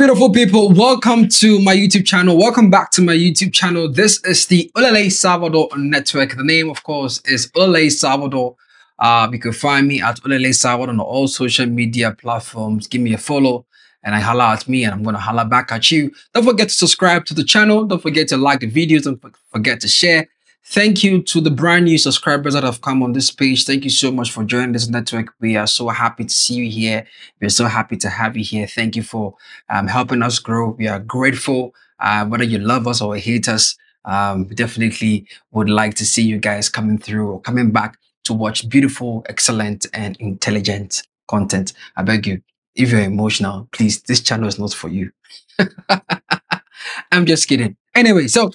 Beautiful people, welcome to my YouTube channel. Welcome back to my YouTube channel. This is the Olele Salvador Network. The name, of course, is Olele Salvador. You can find me at Olele Salvador on all social media platforms. Give me a follow and I holla at me and I'm going to holla back at you. Don't forget to subscribe to the channel. Don't forget to like the videos. Don't forget to share. Thank you to the brand new subscribers that have come on this page. Thank you so much for joining this network. We are so happy to see you here. We're so happy to have you here. Thank you for helping us grow. We are grateful. Whether you love us or hate us, we definitely would like to see you guys coming through or coming back to watch beautiful, excellent, and intelligent content. I beg you, if you're emotional, please, this channel is not for you. I'm just kidding. Anyway, so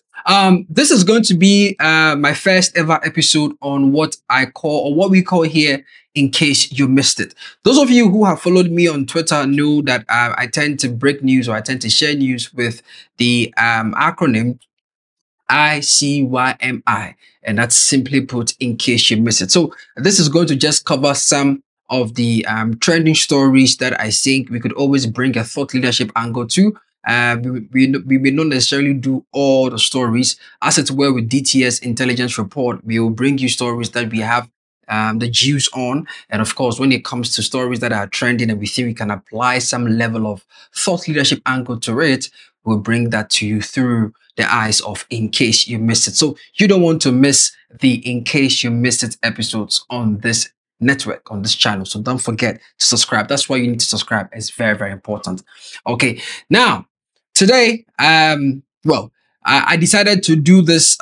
this is going to be my first ever episode on what I call, or what we call here, in case you missed it. Those of you who have followed me on Twitter know that I tend to break news, or I tend to share news with the acronym ICYMI, and that's simply put, in case you missed it. So this is going to just cover some of the trending stories that I think we could always bring a thought leadership angle to. We may not necessarily do all the stories. As it were with DTS Intelligence Report, we will bring you stories that we have the juice on. And of course, when it comes to stories that are trending and we think we can apply some level of thought leadership angle to it, we'll bring that to you through the eyes of In Case You Missed It. So you don't want to miss the In Case You Missed It episodes on this network, on this channel. So don't forget to subscribe. That's why you need to subscribe. It's very, very important. Okay, now today, I decided to do this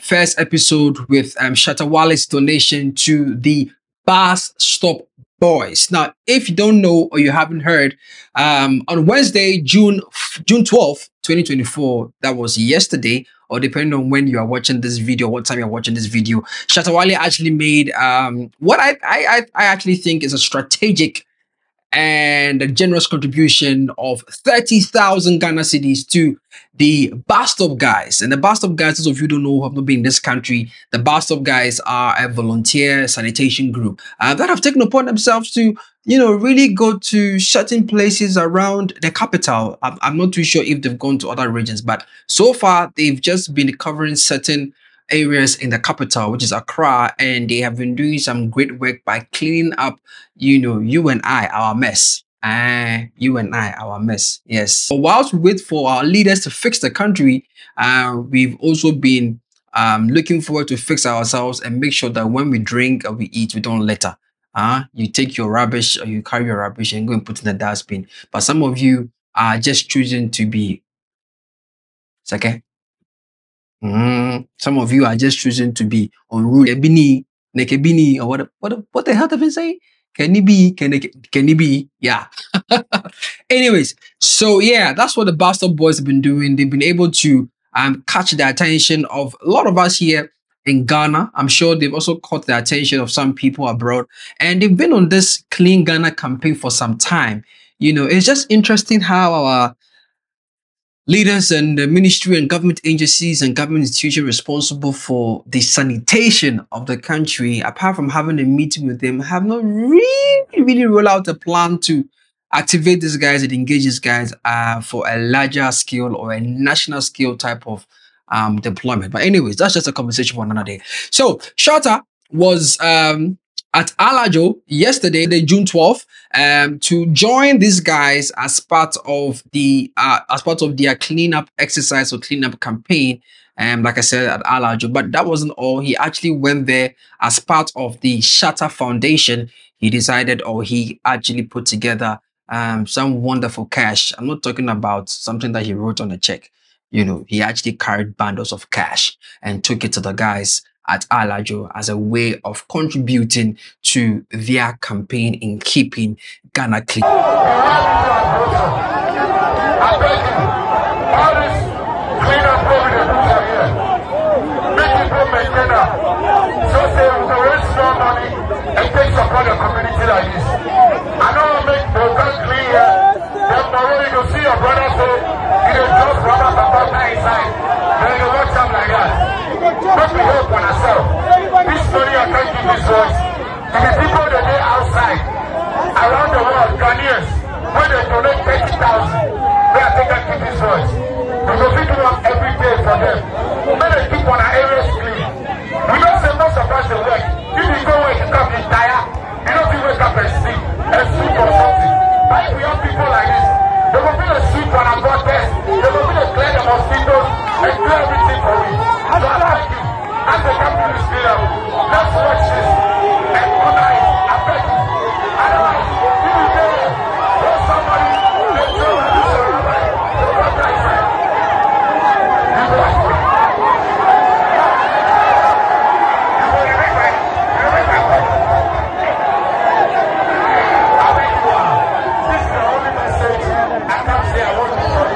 first episode with Shatta Wale's donation to the Buzstop boys. Now, if you don't know or you haven't heard, on Wednesday, June 12th, 2024, that was yesterday, or depending on when you are watching this video, what time you're watching this video, Shatta Wale actually made what I actually think is a strategic and a generous contribution of 30,000 Ghana cedis to the Buzstop guys. And the Buzstop guys, those of you who don't know, who have not been in this country, the Buzstop guys are a volunteer sanitation group that have taken upon themselves to, you know, really go to certain places around the capital. I'm not too sure if they've gone to other regions, but so far they've just been covering certain areas in the capital, which is Accra, and they have been doing some great work by cleaning up, you know, you and I, our mess. You and I, our mess. Yes. So whilst we wait for our leaders to fix the country, we've also been looking forward to fix ourselves and make sure that when we drink or we eat, we don't litter. You take your rubbish, or you carry your rubbish and go and put in the dustbin. But some of you are just choosing to be, it's okay. Some of you are just choosing to be unruly, nekebini, or what the hell have been saying? Can it be? Yeah. Anyways, so yeah, that's what the Buzstop boys have been doing. They've been able to catch the attention of a lot of us here in Ghana. I'm sure they've also caught the attention of some people abroad, and they've been on this Clean Ghana campaign for some time. You know, it's just interesting how our leaders and the ministry and government agencies and government institutions responsible for the sanitation of the country, apart from having a meeting with them, have not really rolled out a plan to activate these guys and engage these guys for a larger scale or a national scale type of deployment. But anyways, that's just a conversation for another day. So Shatta was at Alajo yesterday, the June 12th, to join these guys as part of their cleanup exercise or cleanup campaign. Like I said, at Alajo. But that wasn't all. He actually went there as part of the Shatta Foundation. He decided, or he actually put together some wonderful cash. I'm not talking about something that he wrote on a check. You know, he actually carried bundles of cash and took it to the guys at Alajo as a way of contributing to their campaign in keeping Ghana clean. Let me help on ourselves. This story I can't give this voice to the people that are outside, around the world, Ghanaians, when they donate 30,000, do this work. We go fit do one every day for them. When they keep on our areas clean. We don't say most of us dey work. If you go work, you come be tired. You don't fit wake up and sleep and sleep or something. But if we have people like this, they will be the sleep on our God test. They will be the clear the mosquitoes and do everything for we. So I thank you. As the company is clear, let's watch this and honor it. I beg you. Otherwise, if you say, oh, somebody, they tell me this is right. What I say? You go like that. You go like that. You go like that. I beg you. This is the only message I can't say I want to say.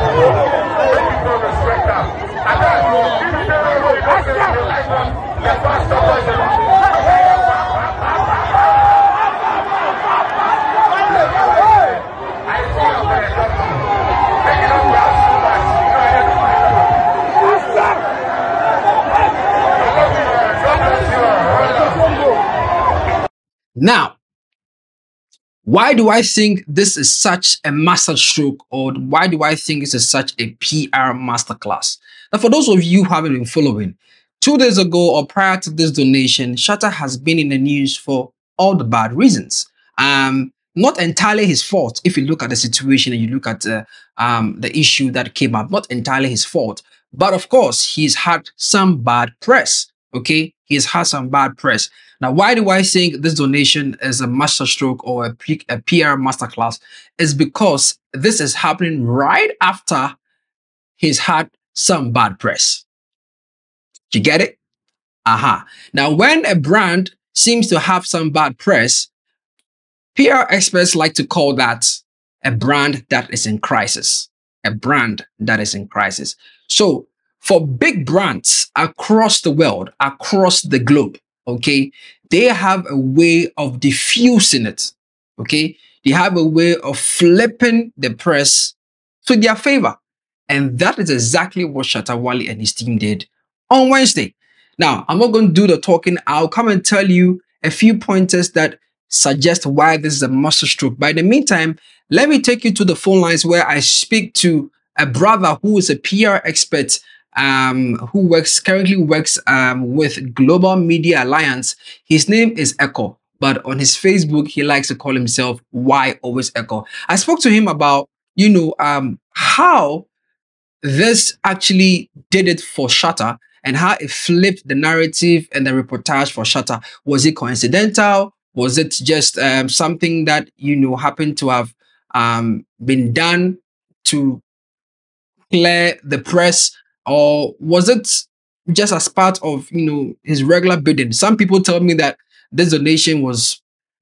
Let people respect that. I beg you. If you tell everybody don't say you like one, the pastor was the one. Now, why do I think this is such a master stroke, or why do I think this is such a PR masterclass? Now, for those of you who haven't been following, 2 days ago or prior to this donation, Shatta has been in the news for all the bad reasons. Not entirely his fault. If you look at the situation and you look at the issue that came up, not entirely his fault. But of course, he's had some bad press. Okay, he's had some bad press. Now, why do I think this donation is a masterstroke or a PR masterclass? Is because this is happening right after he's had some bad press. You get it? Aha. Now, when a brand seems to have some bad press, PR experts like to call that a brand that is in crisis. A brand that is in crisis. So, for big brands across the world, across the globe, okay, they have a way of diffusing it. Okay, they have a way of flipping the press to their favor. And that is exactly what Shatta Wale and his team did on Wednesday. Now, I'm not going to do the talking. I'll come and tell you a few pointers that suggest why this is a masterstroke. But in the meantime, let me take you to the phone lines where I speak to a brother who is a PR expert who currently works with Global Media Alliance. His name is Echo, but on his Facebook, he likes to call himself Why Always Echo. I spoke to him about, how this actually did it for Shatta and how it flipped the narrative and the reportage for Shatta. Was it coincidental? Was it just something that, happened to have been done to clear the press, or was it just as part of his regular bidding? Some people tell me that this donation was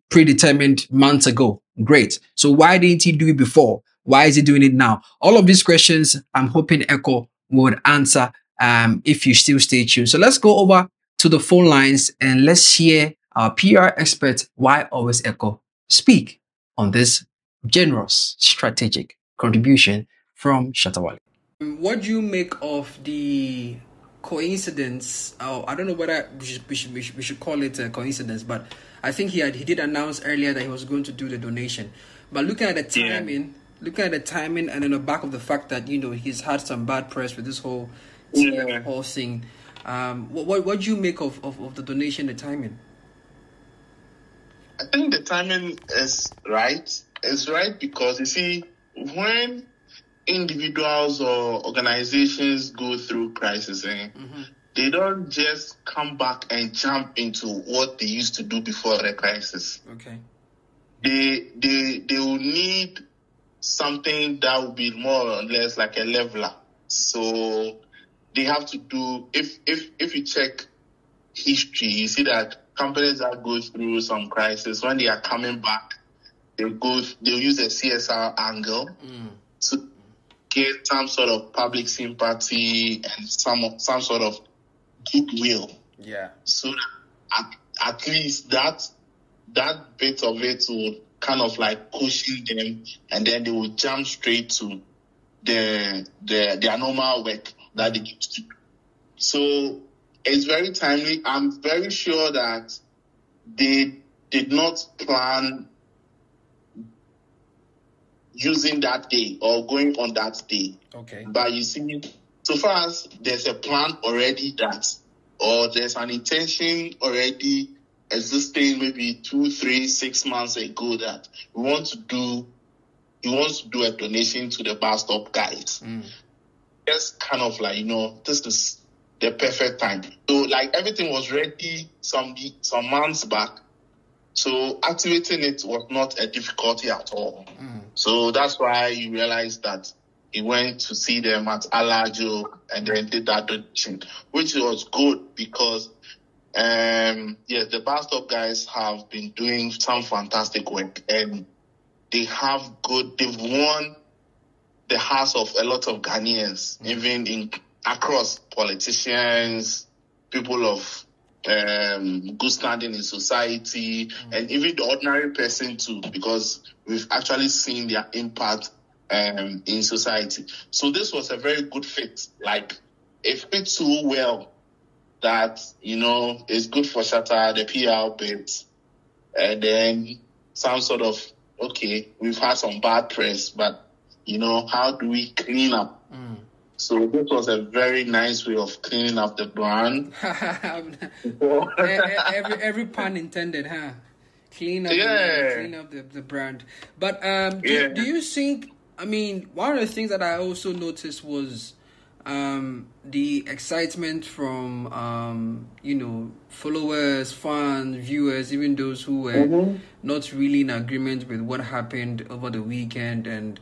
predetermined months ago. Great. So why didn't he do it before? Why is he doing it now? All of these questions I'm hoping Echo would answer if you still stay tuned. So let's go over to the phone lines and let's hear our PR expert, Why Always Echo, speak on this generous strategic contribution from Shatta Wale. What do you make of the coincidence? Oh, I don't know whether we should call it a coincidence, but I think he did announce earlier that he was going to do the donation. But looking at the timing, and in the back of the fact that he's had some bad press with this whole thing. What do you make of the donation, the timing? I think the timing is right. It's right because you see, when individuals or organizations go through crisis, they don't just come back and jump into what they used to do before the crisis. Okay. They will need something that will be more or less like a leveler. So they have to do, if you check history, you see that companies that go through some crisis, when they are coming back, they'll use a CSR angle to get some sort of public sympathy and some sort of goodwill. Yeah. So that at least that bit of it will kind of like cushion them, and then they will jump straight to their normal work that they used to do. So it's very timely. I'm very sure that they did not plan using that day or going on that day. Okay. But you see, so far as there's a plan already or there's an intention already existing maybe 2, 3, 6 months ago that we want to do a donation to the Buzstop guys. Just kind of like, this is the perfect time. So like everything was ready some months back. So activating it was not a difficulty at all. So that's why you realize that he went to see them at Alajo and then did that donation, which was good because the Buzstop guys have been doing some fantastic work and they've won the hearts of a lot of Ghanaians, even across politicians, people of good standing in society, and even the ordinary person too, because we've actually seen their impact in society. So this was a very good fit. Like, it fits so well that, it's good for Shatta, the PR bit, and then some sort of, okay, we've had some bad press, but, how do we clean up? So this was a very nice way of cleaning up the brand. every pun intended, huh? Clean up the brand. But do you think, one of the things that I also noticed was the excitement from followers, fans, viewers, even those who were not really in agreement with what happened over the weekend, and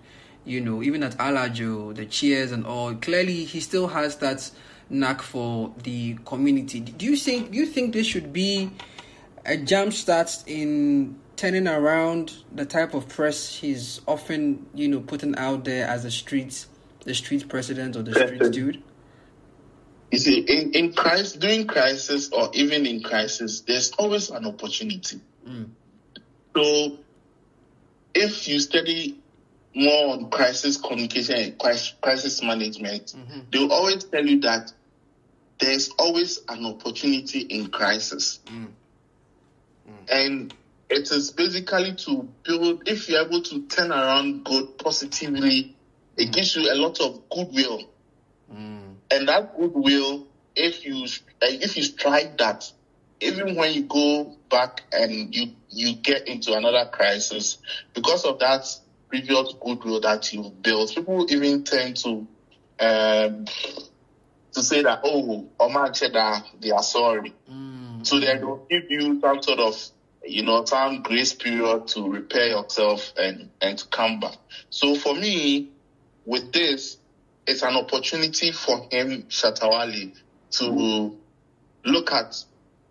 even at Alajo, the cheers and all. Clearly, he still has that knack for the community. Do you think this should be a jump start in turning around the type of press he's often, putting out there as the street president or the street dude? You see, in crisis, during crisis or even in crisis, there's always an opportunity. So if you study more on crisis communication and crisis management, they'll always tell you that there's always an opportunity in crisis. And it is basically to build, if you're able to turn around good positively, it gives you a lot of goodwill. And that goodwill, if you strike that, even when you go back and you get into another crisis, because of that previous goodwill that you've built, people even tend to say that, Omar said that they are sorry. So they will give you some sort of, some grace period to repair yourself and to come back. So for me, with this, it's an opportunity for him, Shatta Wale, to look at,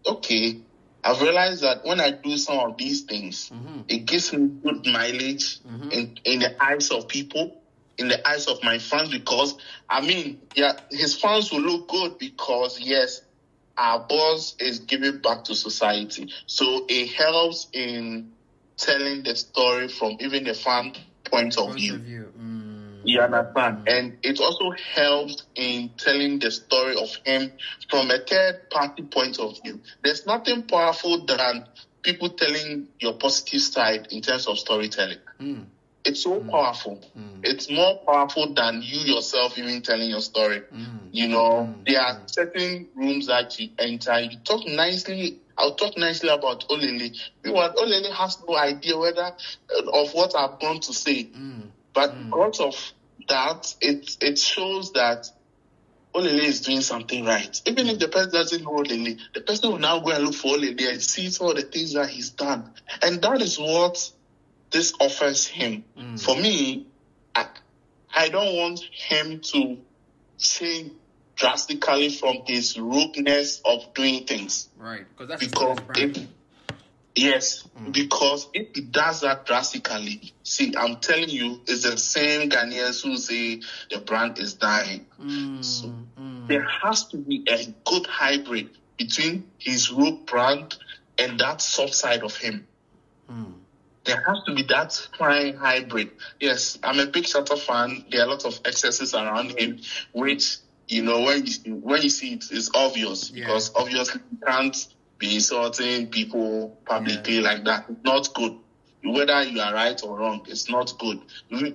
okay, I've realized that when I do some of these things, it gives me good mileage in the eyes of people, in the eyes of my fans, because, his fans will look good because, yes, our boss is giving back to society. So it helps in telling the story from even the fan point of view. You understand? And it also helps in telling the story of him from a third party point of view. There's nothing powerful than people telling your positive side in terms of storytelling. It's so powerful. It's more powerful than you yourself even telling your story. There are certain rooms that you enter, you talk nicely. I'll talk nicely about Olele. Olele has no idea of what I'm going to say. But because of that, it shows that Olele is doing something right. Even if the person doesn't know Olele, the person will now go and look for Olele and see all the things that he's done. And that is what this offers him. For me, I don't want him to change drastically from his rogueness of doing things. Right, because because if he does that drastically, see, I'm telling you, it's the same Ghanaians who say the brand is dying. So there has to be a good hybrid between his rogue brand and that soft side of him. There has to be that fine hybrid. Yes, I'm a big Shatta fan. There are a lot of excesses around him, which, when you see it, it's obvious. Because obviously you can't be insulting people publicly like that. It's not good. whether you are right or wrong, it's not good.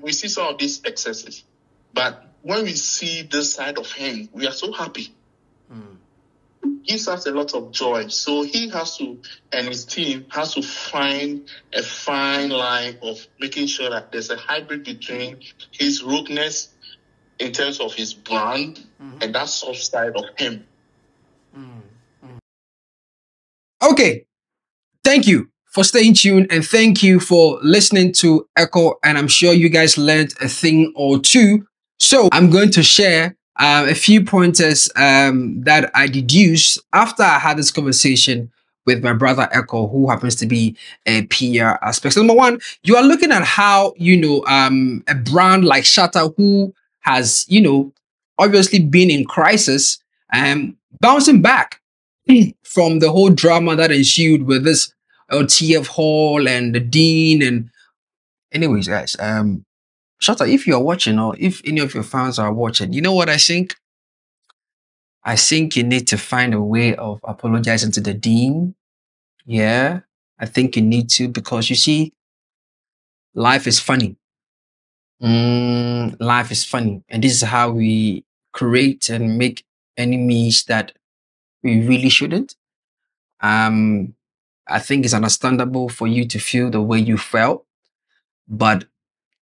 We see some of these excesses, but when we see this side of him, we are so happy. Gives us a lot of joy. So he has to, and his team has to find a fine line of making sure that there's a hybrid between his rudeness in terms of his brand and that soft side of him. Okay, thank you for staying tuned and thank you for listening to Echo. And I'm sure you guys learned a thing or two. So I'm going to share a few pointers that I deduced after I had this conversation with my brother Echo, who happens to be a PR aspect. So number one, you are looking at how, a brand like Shatta, who has, obviously been in crisis, bouncing back from the whole drama that ensued with this TF Hall and the Dean. And anyways, guys, Shatta, if you are watching or if any of your fans are watching, you know what I think? I think you need to find a way of apologizing to the Dean. Yeah, I think you need to, because you see, life is funny. Life is funny. And this is how we create and make enemies that we really shouldn't. Um, I think it's understandable for you to feel the way you felt, but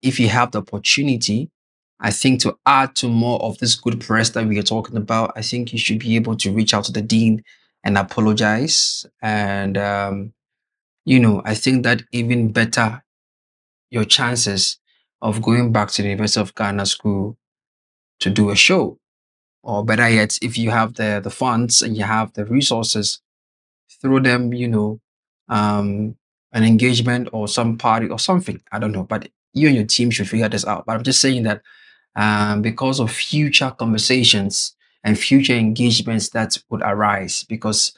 if you have the opportunity, I think to add to more of this good press that we are talking about, I think you should be able to reach out to the dean and apologize. And I think that even better your chances of going back to the University of Ghana school to do a show. Or better yet, if you have the funds and you have the resources, through them, an engagement or some party or something. I don't know, but you and your team should figure this out. But I'm just saying that because of future conversations and future engagements that would arise, because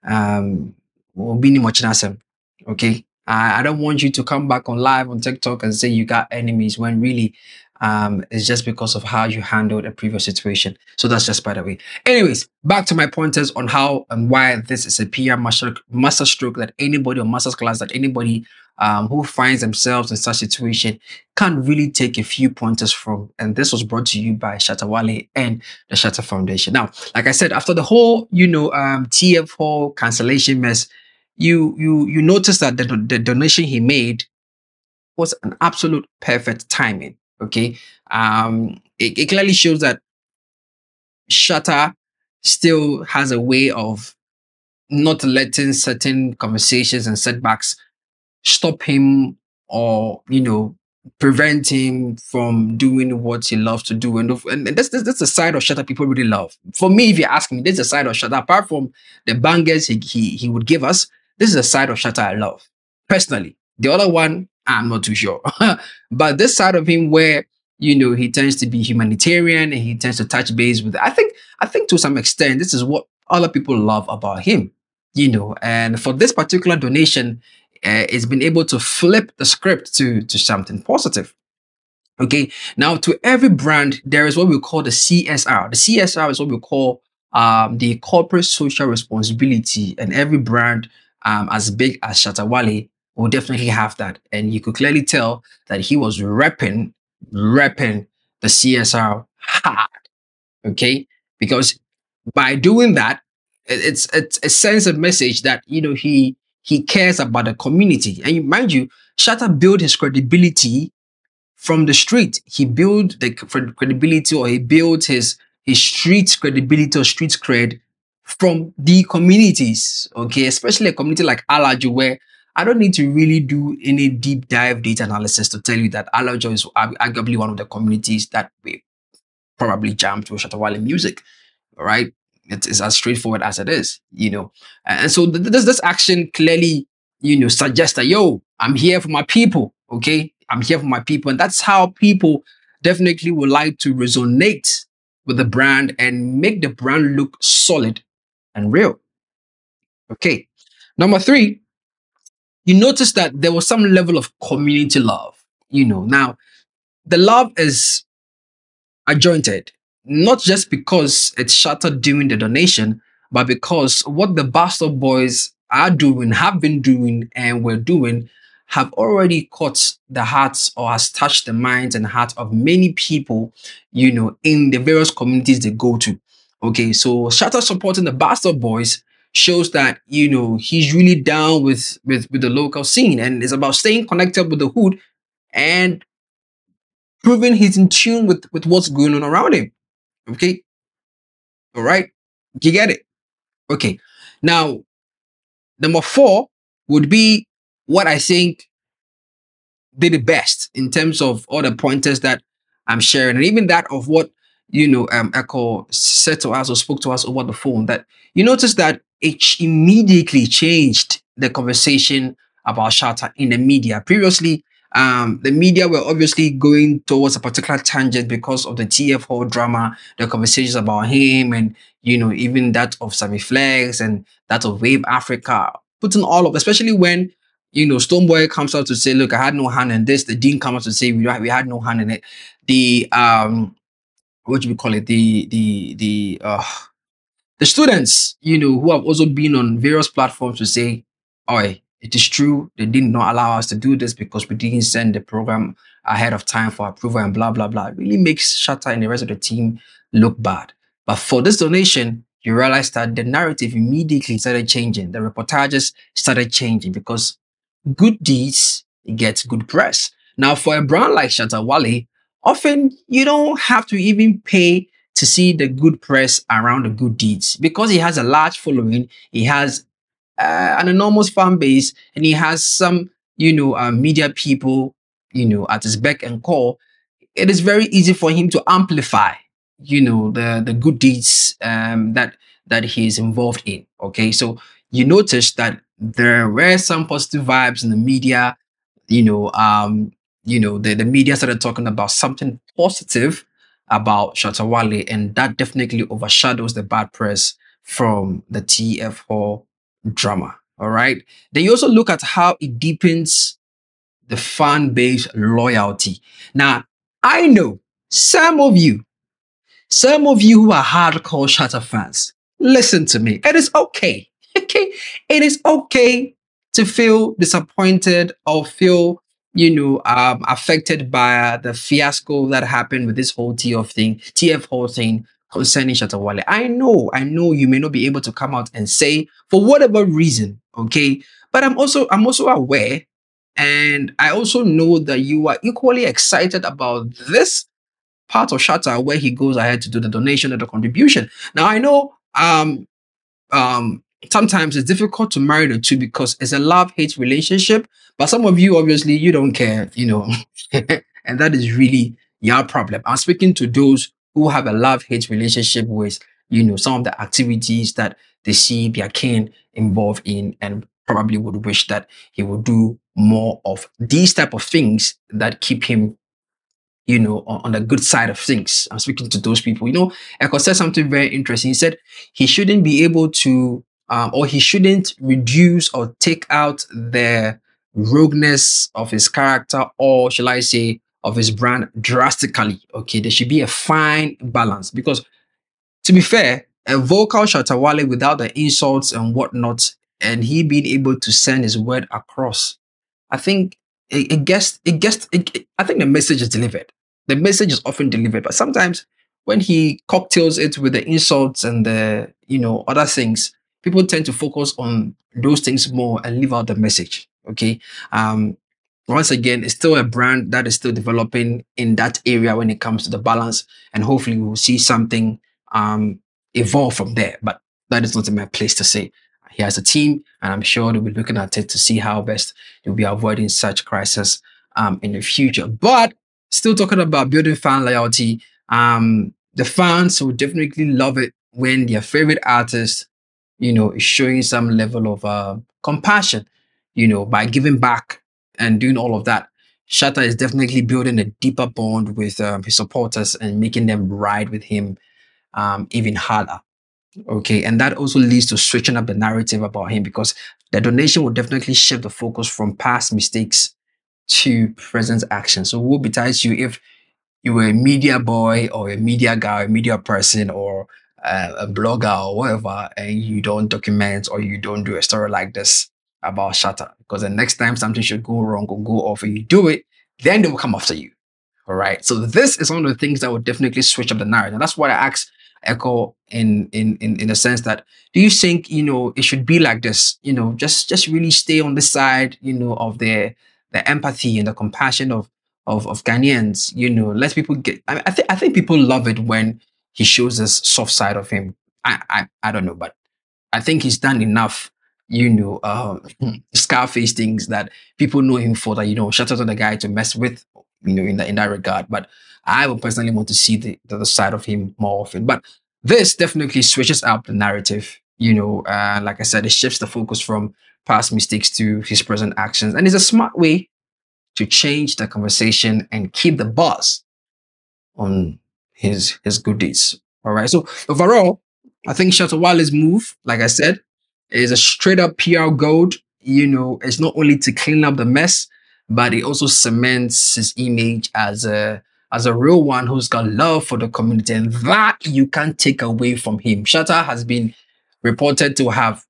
we'll be much nasem. Okay. I don't want you to come back on live on TikTok and say you got enemies when really it's just because of how you handled a previous situation. So that's just by the way. Anyways, back to my pointers on how and why this is a PR master stroke that anybody or master's class that anybody who finds themselves in such situation can really take a few pointers from. And this was brought to you by Shatta Wale and the Shatta Foundation. Now, like I said, after the whole, TF Hall cancellation mess, you notice that the donation he made was an absolute perfect timing. Okay. It clearly shows that Shatta still has a way of not letting certain conversations and setbacks stop him or prevent him from doing what he loves to do. And that's the side of Shatta people really love. For me, if you ask me, this is a side of Shatta, apart from the bangers he would give us, this is a side of Shatta I love personally. The other one, I'm not too sure. But this side of him where he tends to be humanitarian and he tends to touch base with, I think to some extent this is what other people love about him. And for this particular donation, it's been able to flip the script to something positive. Okay, now to every brand, there is what we call the CSR. The CSR is what we call the corporate social responsibility, and every brand as big as Shatta Wale will definitely have that. And you could clearly tell that he was repping the CSR hard. Okay, because by doing that, it sends a message that he cares about the community. And mind you, Shatta built his credibility from the street. He built the credibility, or he built his street credibility or street cred from the communities. Okay, especially a community like Alaju, where I don't need to really do any deep dive data analysis to tell you that Alaju is arguably one of the communities that we probably jam to Shatta Wale music. All right, it's as straightforward as it is, And so this action clearly, suggests that I'm here for my people. Okay, I'm here for my people, and that's how people definitely would like to resonate with the brand and make the brand look solid and real. Okay, number three, you notice that there was some level of community love. Now the love is adjointed, not just because it's Shatta doing the donation, but because what the Buzstop boys are doing, have been doing, and were doing have already caught the hearts or has touched the minds and hearts of many people, in the various communities they go to. Okay, so Shatta supporting the Buzstop boys shows that he's really down with the local scene, and it's about staying connected with the hood and proving he's in tune with what's going on around him. Okay, all right, you get it. Okay, now number four would be what I think did the best in terms of all the pointers that I'm sharing, and even that of what Echo said to us or spoke to us over the phone. That you notice that it immediately changed the conversation about Shatta in the media. Previously, the media were obviously going towards a particular tangent because of the TF Hall drama, the conversations about him, and even that of Sammy Flex and that of Wave Africa, putting all of, especially when Stoneboy comes out to say, "Look, I had no hand in this." The Dean comes out to say, "We had no hand in it." The what do we call it? The students, who have also been on various platforms to say, "Oh, it is true. They did not allow us to do this because we didn't send the program ahead of time for approval," and blah blah blah. It really makes Shatta and the rest of the team look bad. But for this donation, you realize that the narrative immediately started changing. The reportages started changing because good deeds get good press. Now, for a brand like Shatta Wale, often you don't have to even pay to see the good press around the good deeds because he has a large following, he has an enormous fan base, and he has some, media people, at his beck and call. It is very easy for him to amplify, the good deeds that he is involved in. Okay, so you notice that there were some positive vibes in the media. The media started talking about something positive about Shatta Wale, and that definitely overshadows the bad press from the TF4 drama. All right. Then you also look at how it deepens the fan base loyalty. Now, I know some of you some of you who are hardcore Shatta fans, listen to me. It is okay. Okay. It is okay to feel disappointed or feel, affected by the fiasco that happened with this whole TF whole thing concerning Shatta Wale. I know you may not be able to come out and say for whatever reason, okay? But I'm also aware, and I also know that you are equally excited about this part of Shatta where he goes ahead to do the donation or the contribution. Now I know sometimes it's difficult to marry the two because it's a love-hate relationship, but some of you obviously you don't care, and that is really your problem. I'm speaking to those who have a love-hate relationship with some of the activities that they see their kin involved in and probably would wish that he would do more of these type of things that keep him on the good side of things. I'm speaking to those people. Eko said something very interesting. He said he shouldn't be able to, or he shouldn't reduce or take out the rogueness of his character, or shall I say, of his brand drastically. Okay, there should be a fine balance because, to be fair, a vocal Shatta Wale without the insults and whatnot, and he being able to send his word across, I think I think the message is delivered. The message is often delivered, but sometimes when he cocktails it with the insults and the other things, people tend to focus on those things more and leave out the message. Okay. Once again, it's still a brand that is still developing in that area when it comes to the balance, and hopefully we'll see something evolve from there. But that is not in my place to say. He has a team, and I'm sure they'll be looking at it to see how best they'll be avoiding such crisis in the future. But still talking about building fan loyalty, the fans will definitely love it when their favorite artist, is showing some level of compassion, by giving back and doing all of that. Shatta is definitely building a deeper bond with his supporters and making them ride with him even harder. Okay, and that also leads to switching up the narrative about him because the donation will definitely shift the focus from past mistakes to present action. So, woe betides you if you were a media boy or a media guy, a media person, or a blogger or whatever, and you don't document or you don't do a story like this. about Shatta, because the next time something should go wrong or go off and you do it, then they will come after you. All right. So this is one of the things that would definitely switch up the narrative. And that's what I asked Echo in the sense that, do you think, it should be like this? Just really stay on the side, of the empathy and the compassion of Ghanaians. Let people get. I think people love it when he shows this soft side of him. I don't know, but I think he's done enough, Scarface things that people know him for, that, Shatta out the guy to mess with, in that regard. But I would personally want to see the other side of him more often. But this definitely switches up the narrative, like I said, it shifts the focus from past mistakes to his present actions. And it's a smart way to change the conversation and keep the buzz on his good deeds. All right. So overall, I think Shatta Wale's move, like I said, is a straight up PR gold. It's not only to clean up the mess, but it also cements his image as a real one who's got love for the community, and that you can't take away from him. Shatta has been reported to have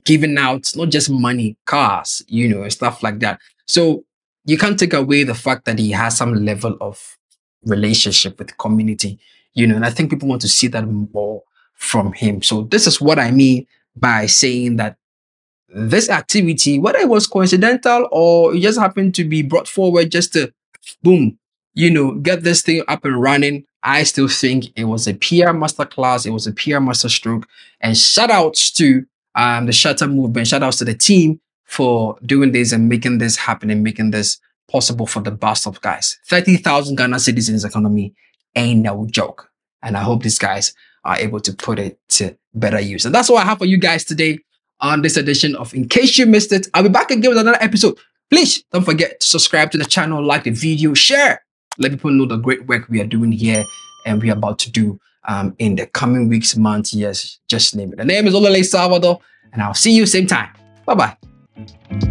giving out not just money, cars, and stuff like that. So you can't take away the fact that he has some level of relationship with the community, and I think people want to see that more from him. So this is what I mean by saying that this activity, whether it was coincidental or it just happened to be brought forward just to boom, get this thing up and running, I still think it was a PR masterclass. It was a PR masterstroke. And shout outs to the Shatta movement. Shout outs to the team for doing this and making this happen and making this possible for the Buzstop guys. 30,000 Ghana citizens economy ain't no joke. And I hope these guys are able to put it to better use. And that's all I have for you guys today on this edition of In Case You Missed It. I'll be back again with another episode. Please don't forget to subscribe to the channel, like the video, share. Let people know the great work we are doing here and we are about to do in the coming weeks, months, years, just name it. The name is Olale Salvador, and I'll see you same time. Bye-bye.